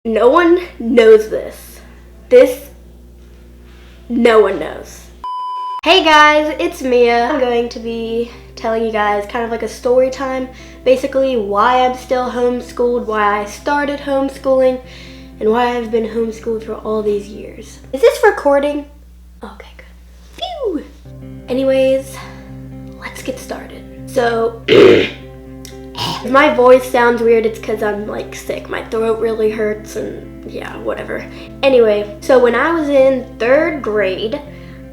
No one knows this. No one knows. Hey guys, it's Mia. I'm going to be telling you guys kind of like a story time, basically why I'm still homeschooled, why I started homeschooling, and why I've been homeschooled for all these years. Is this recording? Okay, good. Phew! Anyways, let's get started. So, if my voice sounds weird, it's because I'm like sick. My throat really hurts and yeah, whatever. Anyway, so when I was in 3rd grade,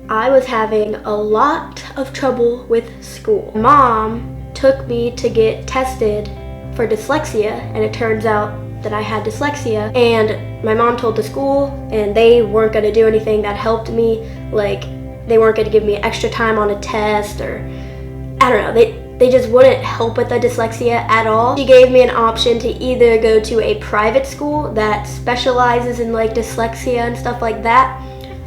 I was having a lot of trouble with school. Mom took me to get tested for dyslexia, and it turns out that I had dyslexia, and my mom told the school and they weren't going to do anything that helped me. Like, they weren't going to give me extra time on a test, or I don't know, they just wouldn't help with the dyslexia at all. She gave me an option to either go to a private school that specializes in like dyslexia and stuff like that,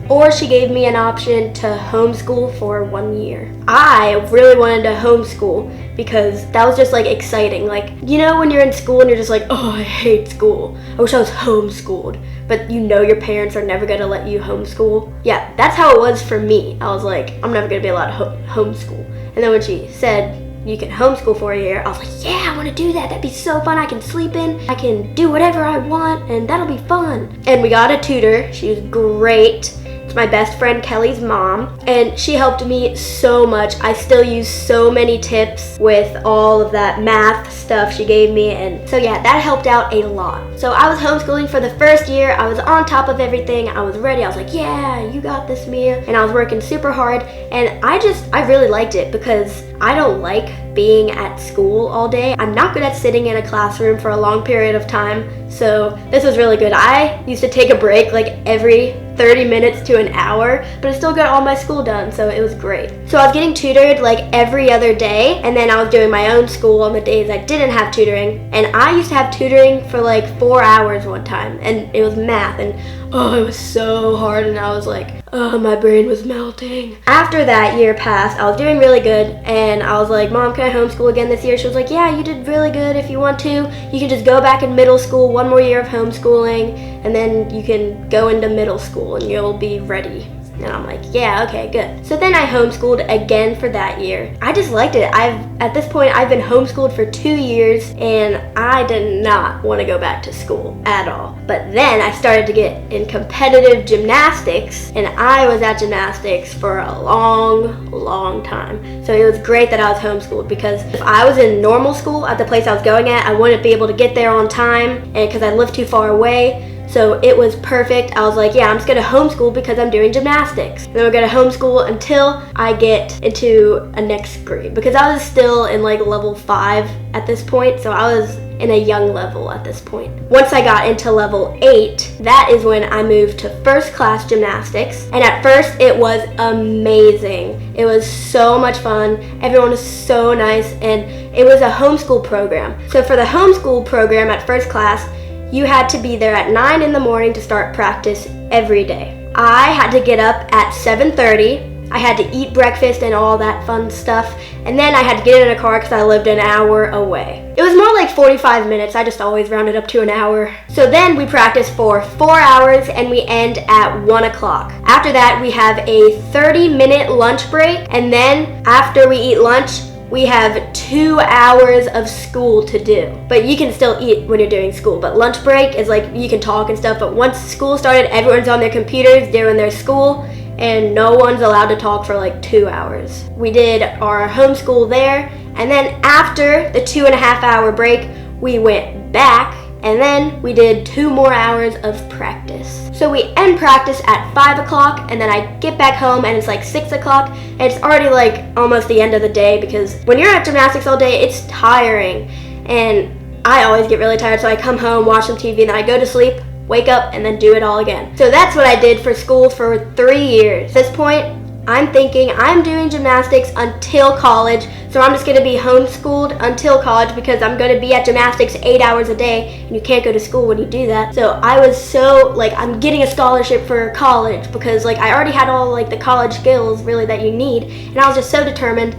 or she gave me an option to homeschool for 1 year. I really wanted to homeschool because that was just like exciting. Like, you know when you're in school and you're just like, oh, I hate school. I wish I was homeschooled. But you know your parents are never gonna let you homeschool. Yeah, that's how it was for me. I was like, I'm never gonna be allowed to homeschool. And then when she said, you can homeschool for a year, I was like, yeah, I want to do that. That'd be so fun. I can sleep in, I can do whatever I want, and that'll be fun. And we got a tutor. She was great. It's my best friend Kelly's mom, and she helped me so much. I still use so many tips with all of that math stuff she gave me, and so yeah, that helped out a lot. So I was homeschooling for the first year. I was on top of everything. I was ready. I was like, yeah, you got this, Mia. And I was working super hard, and I really liked it because I don't like being at school all day. I'm not good at sitting in a classroom for a long period of time, so this was really good. I used to take a break like every 30 minutes to an hour, but I still got all my school done, so it was great. So I was getting tutored like every other day, and then I was doing my own school on the days I didn't have tutoring, and I used to have tutoring for like 4 hours one time, and it was math, and oh, it was so hard, and I was like, oh, my brain was melting. After that year passed, I was doing really good, and I was like, Mom, can I homeschool again this year? She was like, yeah, you did really good. If you want to, you can just go back in middle school, 1 more year of homeschooling, and then you can go into middle school and you'll be ready. And I'm like, yeah, okay, good. So then I homeschooled again for that year. I just liked it. At this point, I've been homeschooled for 2 years, and I did not want to go back to school at all. But then I started to get in competitive gymnastics, and I was at gymnastics for a long time. So it was great that I was homeschooled, because if I was in normal school at the place I was going at, I wouldn't be able to get there on time, and because I lived too far away. So it was perfect. I was like, yeah, I'm just gonna homeschool because I'm doing gymnastics. And then we're gonna homeschool until I get into a next grade, because I was still in like level 5 at this point, so I was in a young level at this point. Once I got into level 8, that is when I moved to first class gymnastics, and at first it was amazing. It was so much fun. Everyone was so nice, and it was a homeschool program. So for the homeschool program at first class, you had to be there at 9 in the morning to start practice every day. I had to get up at 7:30. I had to eat breakfast and all that fun stuff. And then I had to get in a car because I lived an hour away. It was more like 45 minutes. I just always rounded up to an hour. So then we practice for 4 hours and we end at 1 o'clock. After that, we have a 30-minute lunch break. And then after we eat lunch, we have 2 hours of school to do. But you can still eat when you're doing school. But lunch break is like, you can talk and stuff. But once school started, everyone's on their computers doing their school, and no one's allowed to talk for like 2 hours. We did our homeschool there. And then after the 2.5-hour break, we went back, and then we did 2 more hours of practice. So we end practice at 5 o'clock, and then I get back home and it's like 6 o'clock, and it's already like almost the end of the day, because when you're at gymnastics all day, it's tiring, and I always get really tired, so I come home, watch some TV, and then I go to sleep, wake up, and then do it all again. So that's what I did for school for 3 years. At this point, I'm thinking I'm doing gymnastics until college, so I'm just going to be homeschooled until college, because I'm going to be at gymnastics 8 hours a day, and you can't go to school when you do that. So I was so, like, I'm getting a scholarship for college, because, like, I already had all, like, the college skills, really, that you need, and I was just so determined.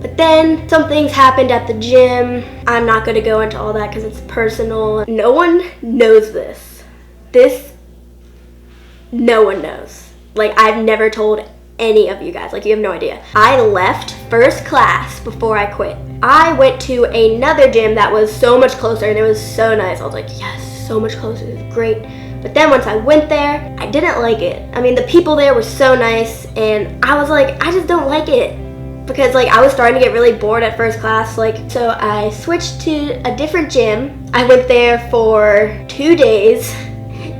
But then some things happened at the gym. I'm not going to go into all that because it's personal. No one knows this. this, no one knows. Like, I've never told any of you guys. Like, you have no idea. I left first class before I quit. I went to another gym that was so much closer, and it was so nice. I was like, yes, so much closer. It was great. But then once I went there, I didn't like it. I mean, the people there were so nice, and I was like, I just don't like it. Because like I was starting to get really bored at first class, like, so I switched to a different gym. I went there for 2 days,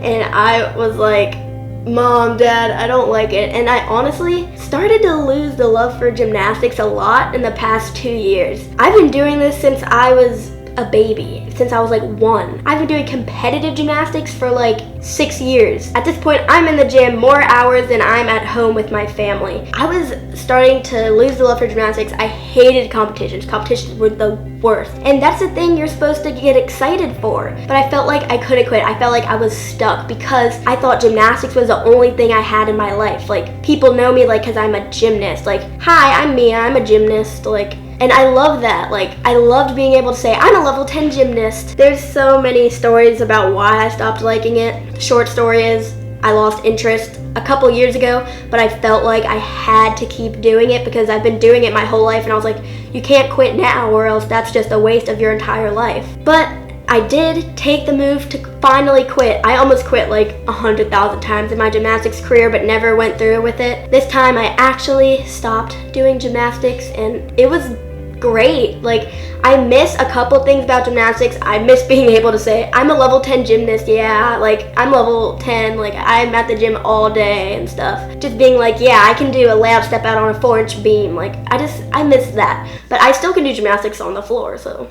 and I was like, Mom, Dad, I don't like it. And I honestly started to lose the love for gymnastics a lot in the past 2 years. I've been doing this since I was a baby, since I was like 1. I've been doing competitive gymnastics for like 6 years. At this point, I'm in the gym more hours than I'm at home with my family. I was starting to lose the love for gymnastics. I hated competitions. Competitions were the worst. And that's the thing you're supposed to get excited for. But I felt like I couldn't quit. I felt like I was stuck because I thought gymnastics was the only thing I had in my life. Like, people know me like because I'm a gymnast. Like, hi, I'm Mia, I'm a gymnast. Like, and I love that. Like, I loved being able to say, I'm a level 10 gymnast. There's so many stories about why I stopped liking it. The short story is, I lost interest a couple years ago, but I felt like I had to keep doing it because I've been doing it my whole life, and I was like, you can't quit now or else that's just a waste of your entire life. But I did take the move to finally quit. I almost quit like 100,000 times in my gymnastics career, but never went through with it. This time I actually stopped doing gymnastics, and it was great. Like, I miss a couple things about gymnastics. I miss being able to say, I'm a level 10 gymnast, yeah, like, I'm level 10, like, I'm at the gym all day and stuff. Just being like, yeah, I can do a layup step out on a 4-inch beam. Like, I miss that. But I still can do gymnastics on the floor, so.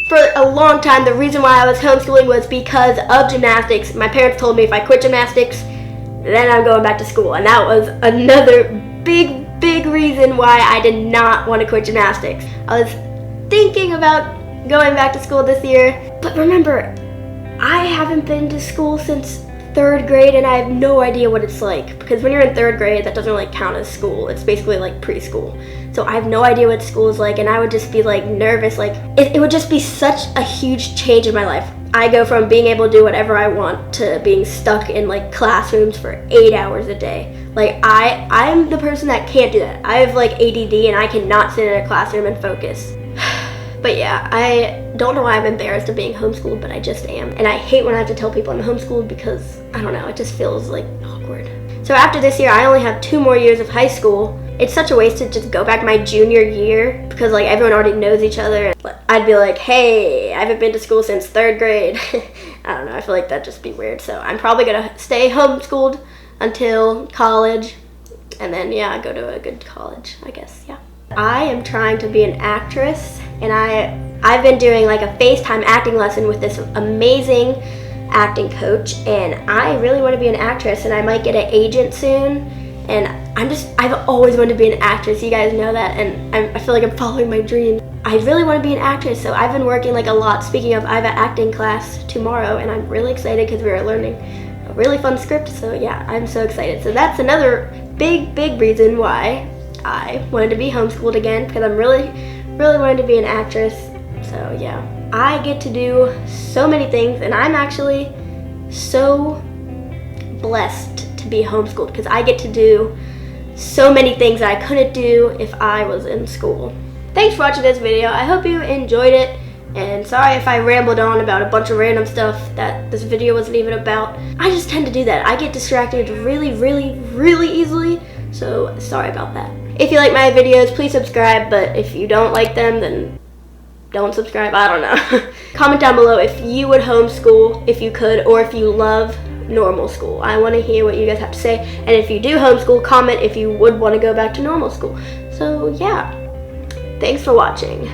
For a long time, the reason why I was homeschooling was because of gymnastics. My parents told me if I quit gymnastics, then I'm going back to school. And that was another big reason why I did not want to quit gymnastics. I was thinking about going back to school this year, but remember, I haven't been to school since 3rd grade, and I have no idea what it's like, because when you're in 3rd grade, that doesn't really count as school. It's basically like preschool. So I have no idea what school is like, and I would just be like nervous. Like, it would just be such a huge change in my life. I go from being able to do whatever I want to being stuck in like classrooms for 8 hours a day. Like, I'm the person that can't do that. I have like ADD, and I cannot sit in a classroom and focus. But yeah, I don't know why I'm embarrassed of being homeschooled, but I just am. And I hate when I have to tell people I'm homeschooled because, I don't know, it just feels like awkward. So after this year, I only have 2 more years of high school. It's such a waste to just go back my junior year because like everyone already knows each other. I'd be like, hey, I haven't been to school since 3rd grade. I don't know, I feel like that'd just be weird. So I'm probably gonna stay homeschooled until college, and then yeah, go to a good college, I guess, yeah. I am trying to be an actress, and I've been doing like a FaceTime acting lesson with this amazing acting coach, and I really want to be an actress, and I might get an agent soon. And I've always wanted to be an actress, you guys know that, and I feel like I'm following my dreams. I really want to be an actress, so I've been working like a lot. Speaking of, I have an acting class tomorrow, and I'm really excited because we are learning a really fun script, so yeah, I'm so excited. So that's another big reason why I wanted to be homeschooled again, because I'm really wanting to be an actress. So yeah, I get to do so many things, and I'm actually so blessed to be homeschooled because I get to do so many things that I couldn't do if I was in school. Thanks for watching this video. I hope you enjoyed it, and sorry if I rambled on about a bunch of random stuff that this video wasn't even about. I just tend to do that. I get distracted really easily, so sorry about that. If you like my videos, please subscribe, but if you don't like them, then don't subscribe. I don't know. Comment down below if you would homeschool if you could, or if you love normal school. I want to hear what you guys have to say, and if you do homeschool, comment if you would want to go back to normal school. So yeah, thanks for watching.